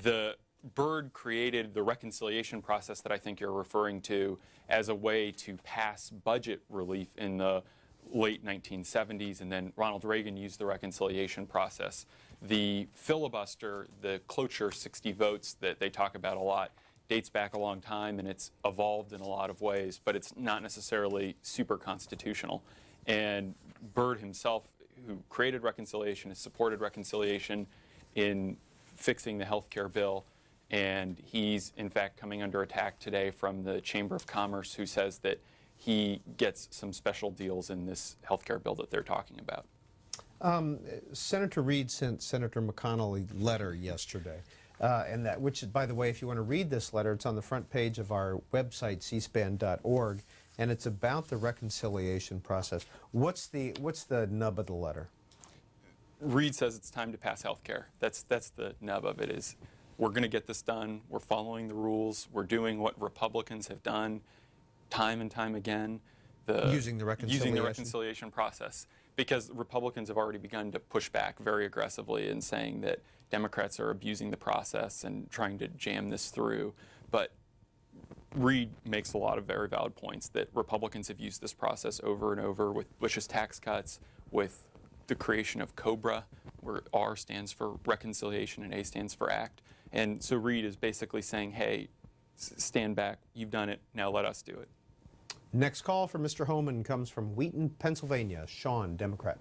the Byrd created the reconciliation process that I think you're referring to as a way to pass budget relief in the late 1970s, and then Ronald Reagan used the reconciliation process. The filibuster, the cloture 60 votes that they talk about a lot, dates back a long time, and it's evolved in a lot of ways, but it's not necessarily super constitutional. And Byrd himself, who created reconciliation, has supported reconciliation in fixing the health care bill, and he's in fact coming under attack today from the Chamber of Commerce, who says that he gets some special deals in this health care bill that they're talking about. Senator Reid sent Senator McConnell a letter yesterday, and that, which, by the way, if you want to read this letter, it's on the front page of our website, cspan.org, and it's about the reconciliation process. What's the nub of the letter? Reid says it's time to pass health care. That's the nub of it. Is we're going to get this done. We're following the rules. We're doing what Republicans have done time and time again. Using the reconciliation process. Because Republicans have already begun to push back very aggressively in saying that Democrats are abusing the process and trying to jam this through. But Reid makes a lot of very valid points that Republicans have used this process over and over with Bush's tax cuts, with the creation of COBRA, where R stands for reconciliation and A stands for act. And so Reid is basically saying, hey, stand back, you've done it, now let us do it. Next call from Mr. Hohmann comes from Wheaton, Pennsylvania. Sean, Democrat.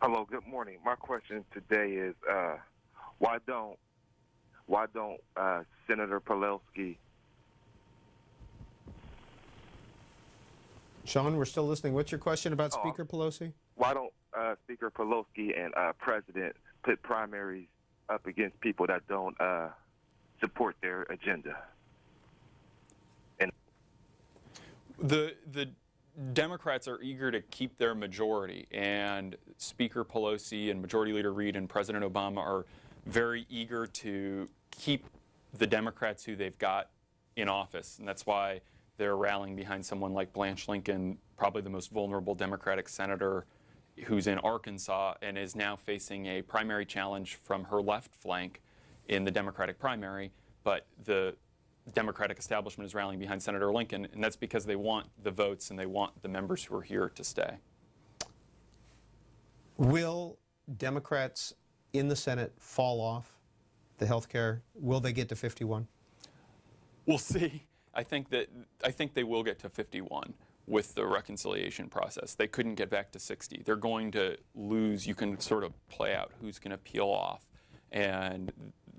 Hello, good morning. My question today is why don't Senator Pelosi? Sean, we're still listening. What's your question about Speaker Pelosi? Why don't Speaker Pelosi and President put primaries up against people that don't support their agenda? The Democrats are eager to keep their majority, and Speaker Pelosi and Majority Leader Reid and President Obama are very eager to keep the Democrats who they've got in office, and that's why they're rallying behind someone like Blanche Lincoln, probably the most vulnerable Democratic senator who's in Arkansas and is now facing a primary challenge from her left flank in the Democratic primary, but the Democratic establishment is rallying behind Senator Lincoln, and that's because they want the votes and they want the members who are here to stay. Will Democrats in the Senate fall off the health care? Will they get to 51? We'll see. I think they will get to 51 with the reconciliation process. They couldn't get back to 60. They're going to lose. You can sort of play out who's going to peel off, and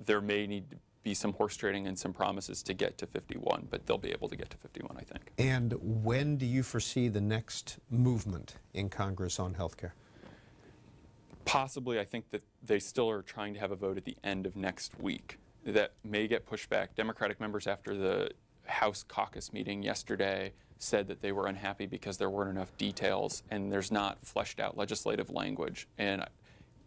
there may need to be some horse trading and some promises to get to 51, but they'll be able to get to 51, I think. And when do you foresee the next movement in Congress on health care? Possibly. I think that they still are trying to have a vote at the end of next week. That may get pushed back. Democratic members, after the House caucus meeting yesterday, said that they were unhappy because there weren't enough details and there's not fleshed out legislative language. And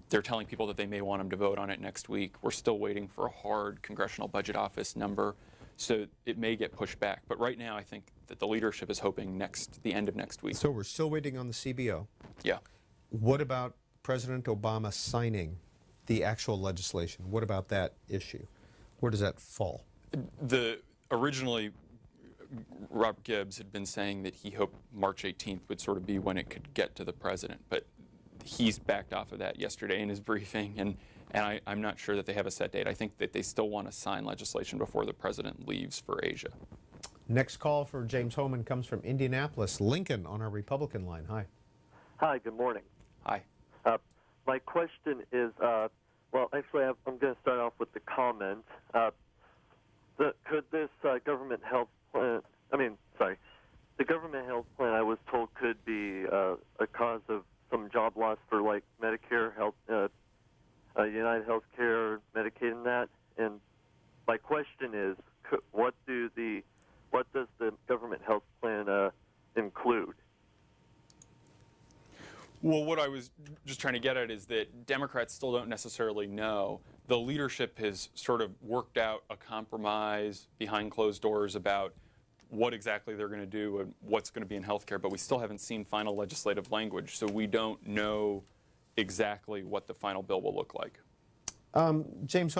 they're telling people that they may want them to vote on it next week. We're still waiting for a hard Congressional Budget Office number, so it may get pushed back. But right now, I think that the leadership is hoping the end of next week. So we're still waiting on the CBO. Yeah. What about President Obama signing the actual legislation? What about that issue? Where does that fall? Originally, Robert Gibbs had been saying that he hoped March 18th would sort of be when it could get to the president, but he's backed off of that yesterday in his briefing, and I'm not sure that they have a set date. I think that they still want to sign legislation before the president leaves for Asia. Next call for James Hohmann comes from Indianapolis. Lincoln on our Republican line. Hi. Hi, good morning. Hi. My question is, well, actually, I'm going to start off with the comment. Could this government health plan, the government health plan, I was told, could be a cause of some job loss for, like, Medicare, health, United Healthcare, Medicaid, and that. And my question is, what does the government health plan include? Well, what I was just trying to get at is that Democrats still don't necessarily know. The leadership has sort of worked out a compromise behind closed doors about what exactly they're going to do and what's going to be in healthcare, but we still haven't seen final legislative language, so we don't know exactly what the final bill will look like. James